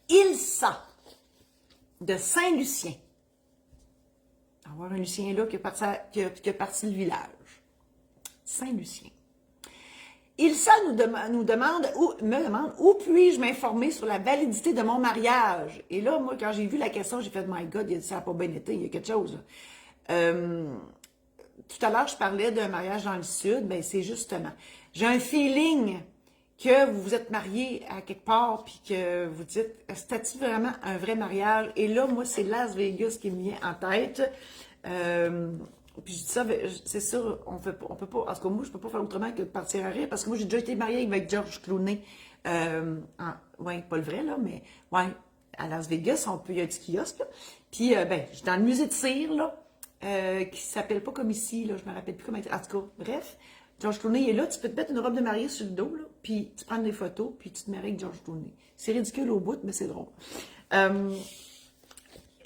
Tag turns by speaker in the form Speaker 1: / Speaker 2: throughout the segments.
Speaker 1: Ilsa de Saint-Lucien. On va voir un Lucien là qui a parti le village. Saint-Lucien. Ilsa me demande où puis-je m'informer sur la validité de mon mariage? Et là, moi, quand j'ai vu la question, j'ai fait « My God, ça n'a pas bien été, il y a quelque chose. » Tout à l'heure, je parlais d'un mariage dans le Sud. Ben c'est justement. J'ai un feeling que vous vous êtes mariés à quelque part puis que vous dites « c'est-tu vraiment un vrai mariage? » Et là, moi, c'est Las Vegas qui me vient en tête. Puis je dis ça, c'est sûr, on peut pas, en tout cas moi, je peux pas faire autrement que de partir à rire, parce que moi, j'ai déjà été mariée avec George Clooney, ouais, pas le vrai, là, mais, ouais, à Las Vegas, il y a un petit kiosque, là. Puis, ben, je suis dans le musée de cire, là, qui s'appelle pas comme ici, là, je me rappelle plus comment, en tout cas, bref, George Clooney est là, tu peux te mettre une robe de mariée sur le dos, là, puis tu prends des photos, puis tu te maries avec George Clooney. C'est ridicule au bout, mais c'est drôle.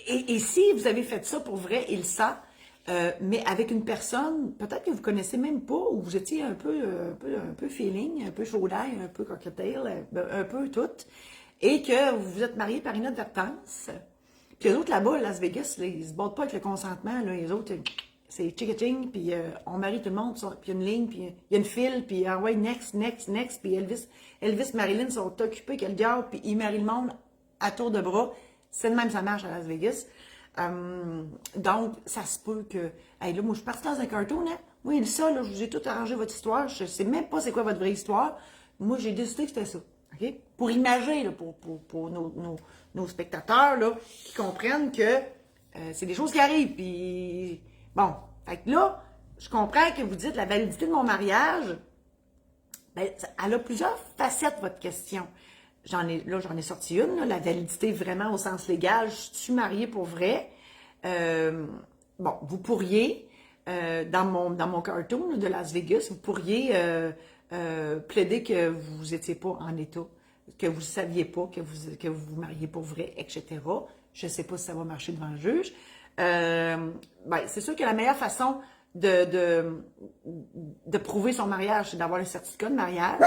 Speaker 1: Et si vous avez fait ça pour vrai, Ilsa, mais avec une personne, peut-être que vous ne connaissez même pas, ou vous étiez un peu feeling, un peu chaud d'ail, un peu cocktail, un peu tout, et que vous vous êtes mariés par inadvertance. Puis les autres là-bas, à Las Vegas, là, ils ne se battent pas avec le consentement, là, les autres, c'est chick-a-ching, puis on marie tout le monde, puis il y a une ligne, puis il y a une file, puis ah ouais, next, puis Elvis, Marilyn sont occupés qu'elle garde, puis ils marient le monde à tour de bras. C'est de même ça marche à Las Vegas. Donc, ça se peut que... Hey, là, moi, je suis partie dans un cartoon, hein? Oui, ça, là, j'ai tout arrangé votre histoire. Je sais même pas c'est quoi votre vraie histoire. Moi, j'ai décidé que c'était ça. OK? Pour imager, là, pour nos spectateurs, là, qui comprennent que c'est des choses qui arrivent. Puis, bon, fait que là, je comprends que vous dites la validité de mon mariage. Ben, elle a plusieurs facettes, votre question. J'en ai sorti une, là, la validité vraiment au sens légal. Je suis mariée pour vrai. Bon, vous pourriez, dans mon cartoon là, de Las Vegas, vous pourriez plaider que vous n'étiez pas en état, que vous ne saviez pas que vous mariez pour vrai, etc. Je ne sais pas si ça va marcher devant le juge. Ben, c'est sûr que la meilleure façon de prouver son mariage, c'est d'avoir le certificat de mariage.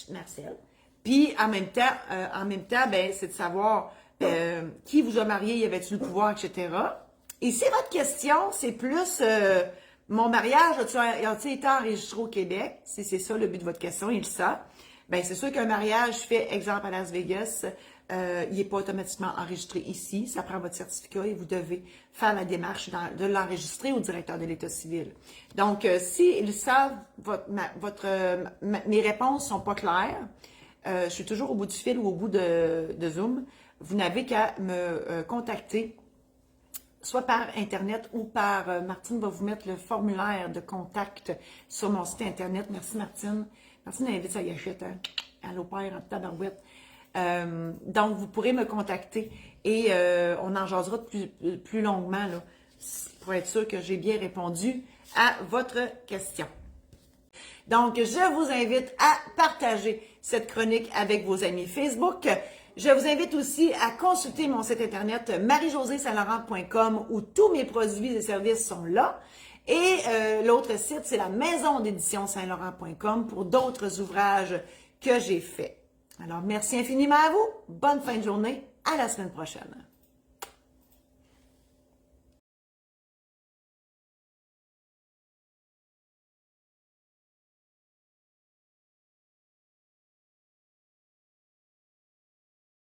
Speaker 1: Marcel. Puis, en même temps, ben, c'est de savoir qui vous a marié, y avait-tu le pouvoir, etc. Et si votre question, c'est plus mon mariage, a-t-il été enregistré au Québec? Si c'est ça le but de votre question, il le sait. Ben, c'est sûr qu'un mariage fait, exemple, à Las Vegas, il n'est pas automatiquement enregistré ici. Ça prend votre certificat et vous devez faire la démarche de l'enregistrer au directeur de l'État civil. Donc, si ils savent, mes réponses sont pas claires, je suis toujours au bout du fil ou au bout de Zoom, vous n'avez qu'à me contacter, soit par Internet ou par... Martine va vous mettre le formulaire de contact sur mon site Internet. Merci, Martine. Martine invite sa gâchette, hein? À l'opère en tabarouette. Donc, vous pourrez me contacter et on en jasera plus longuement là, pour être sûr que j'ai bien répondu à votre question. Donc, je vous invite à partager cette chronique avec vos amis Facebook. Je vous invite aussi à consulter mon site internet marie-josée-saint-laurent.com où tous mes produits et services sont là. Et l'autre site, c'est la maison d'édition saint-laurent.com pour d'autres ouvrages que j'ai faits. Alors, merci infiniment à vous. Bonne fin de journée. À la semaine prochaine.